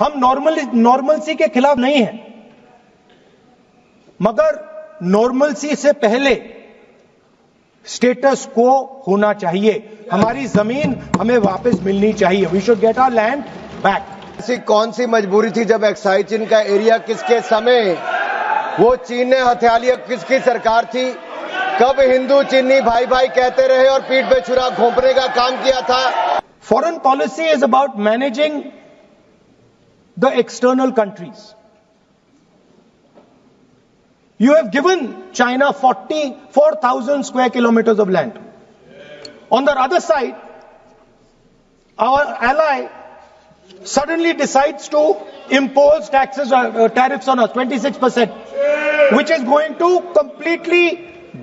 हम नॉर्मलसी के खिलाफ नहीं हैं, मगर नॉर्मलसी से पहले स्टेटस को होना चाहिए। हमारी जमीन हमें वापस मिलनी चाहिए। We should get our land back. ऐसी कौन सी मजबूरी थी जब एक्साइज चीन का एरिया किसके समय वो चीन ने हथिया लिया? किसकी सरकार थी? कब हिंदू चीनी भाई भाई कहते रहे और पीठ पे छुरा घोंपने का काम किया था? Foreign policy is about managing the external countries. You have given China 44,000 square kilometers of land. On the other side, our ally suddenly decides to impose tariffs on us, 26%, which is going to completely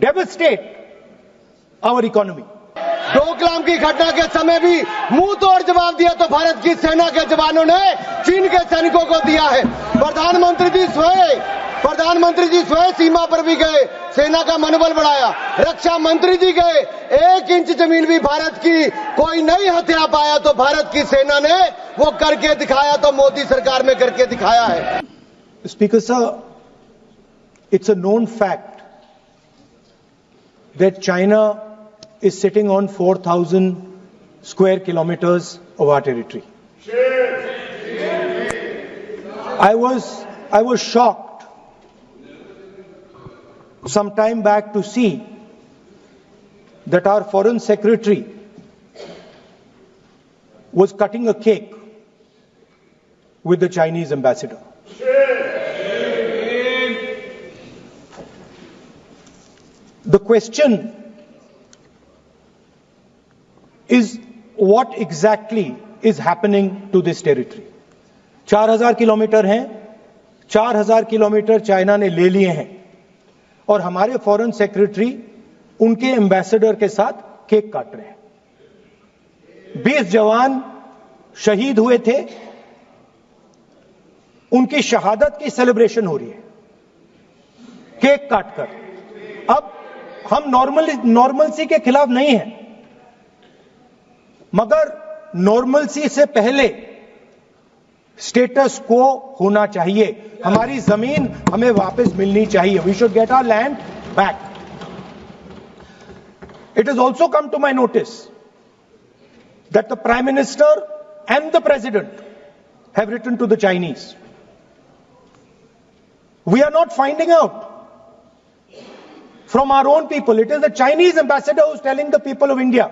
devastate our economy. Doklam की घटना के समय भी मुंह तोड़ जवाब दिया तो भारत की सेना के जवानों ने चीन के सैनिकों को दिया है। प्रधानमंत्री जी स्वयं सीमा पर भी गए, सेना का मनोबल बढ़ाया। रक्षा मंत्री जी गए, 1 इंच जमीन भी भारत की कोई नहीं हथिया पाया तो भारत की सेना ने वो करके दिखाया, तो मोदी सरकार में करके दिखाया है। Speaker sir, it's a known fact that China is sitting on 4,000 square kilometers of our territory. I was shocked some time back to see that our foreign secretary was cutting a cake with the Chinese ambassador. The question is what exactly is happening to this territory. 4,000 kilometre हैं, 4,000 kilometre China ने ले लिए हैं और हमारे foreign secretary उनके ambassador के साथ केक काट रहे हैं। 20 जवान शहीद हुए थे, उनकी शहादत की सेलिब्रेशन हो रही है केक काटकर। अब हम नॉर्मलसी के खिलाफ नहीं हैं, मगर नॉर्मलसी से पहले स्टेटस को होना चाहिए। हमारी जमीन हमें वापस मिलनी चाहिए। We should get our land back. It has also come to my notice that the Prime Minister and the President have written to the Chinese. We are not finding out from our own people. It is the Chinese ambassador who is telling the people of India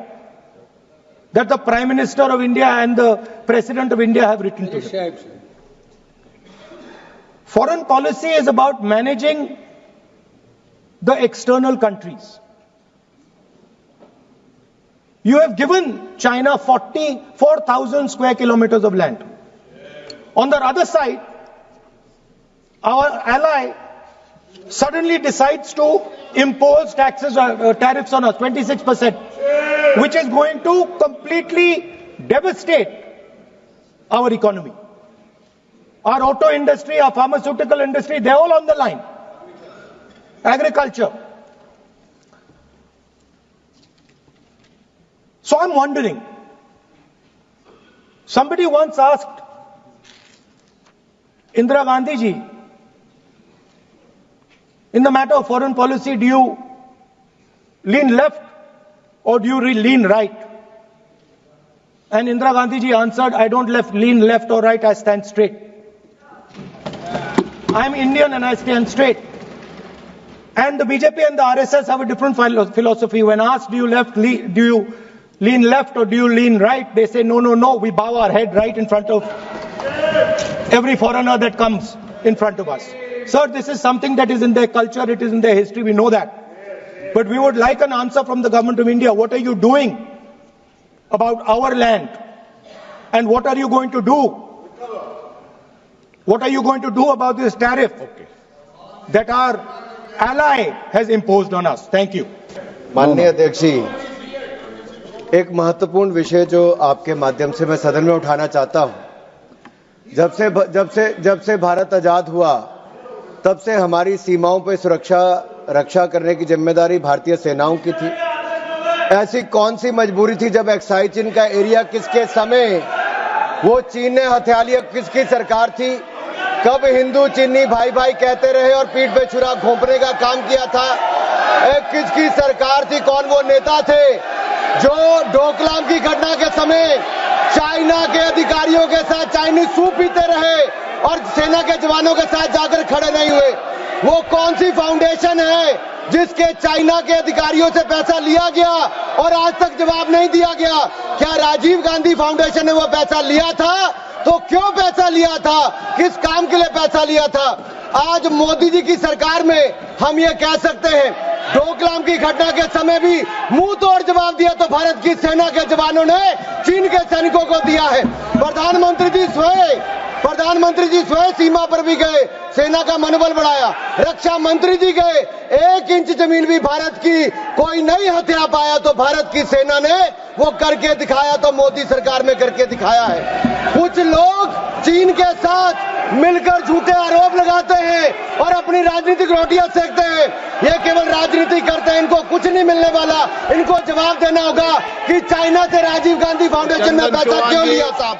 that the Prime Minister of India and the President of India have written to them. Foreign policy is about managing the external countries. You have given China 44,000 square kilometers of land. On the other side, our ally suddenly decides to impose tariffs on us, 26%, which is going to completely devastate our economy. Our auto industry, our pharmaceutical industry, they're all on the line. Agriculture. So I'm wondering, somebody once asked Indira Gandhi ji, in the matter of foreign policy, do you lean left or do you lean right? And Indira Gandhi ji answered, I don't lean left or right, I stand straight. I'm Indian and I stand straight. And the BJP and the RSS have a different philosophy. When asked, do you lean left or do you lean right? They say, no, we bow our head right in front of every foreigner that comes in front of us. Sir, this is something that is in their culture, it is in their history, we know that. But we would like an answer from the government of India. What are you doing about our land? And what are you going to do? What are you going to do about this tariff that our ally has imposed on us? Thank you. माननीय अध्यक्ष जी, एक महत्वपूर्ण विषय जो आपके माध्यम से मैं सदन में उठाना चाहता हूं। जब से भारत आजाद हुआ, तब से हमारी सीमाओं पर रक्षा करने की जिम्मेदारी भारतीय सेनाओं की थी। ऐसी कौन सी मजबूरी थी जब एक्साइज चीन का एरिया किसके समय वो चीन ने हथिया लिया, किसकी सरकार थी? कब हिंदू चीनी भाई भाई कहते रहे और पीठ पे छुरा घोंपने का काम किया था? किसकी सरकार थी? कौन वो नेता थे जो डोकलाम की घटना के समय चाइना के अधिकारियों के साथ चाइनीज सूप पीते रहे और सेना के जवानों के साथ जाकर खड़े नहीं हुए? वो कौन सी फाउंडेशन है जिसके चाइना के अधिकारियों से पैसा लिया गया और आज तक जवाब नहीं दिया गया? क्या राजीव गांधी फाउंडेशन ने वो पैसा लिया था? तो क्यों पैसा लिया था? किस काम के लिए पैसा लिया था? आज मोदी जी की सरकार में हम ये कह सकते हैं, डोकलाम की घटना के समय भी मुंह तोड़ जवाब दिया तो भारत की सेना के जवानों ने चीन के सैनिकों को दिया है। प्रधानमंत्री जी स्वयं सीमा पर भी गए, सेना का मनोबल बढ़ाया। रक्षा मंत्री जी गए, 1 इंच जमीन भी भारत की कोई नहीं हथिया पाया तो भारत की सेना ने वो करके दिखाया, तो मोदी सरकार में करके दिखाया है। कुछ लोग चीन के साथ मिलकर झूठे आरोप लगाते हैं और अपनी राजनीतिक रोटियां सेकते हैं। ये केवल राजनीति करते हैं, इनको कुछ नहीं मिलने वाला। इनको जवाब देना होगा कि चाइना से राजीव गांधी फाउंडेशन ने पैसा क्यों लिया था।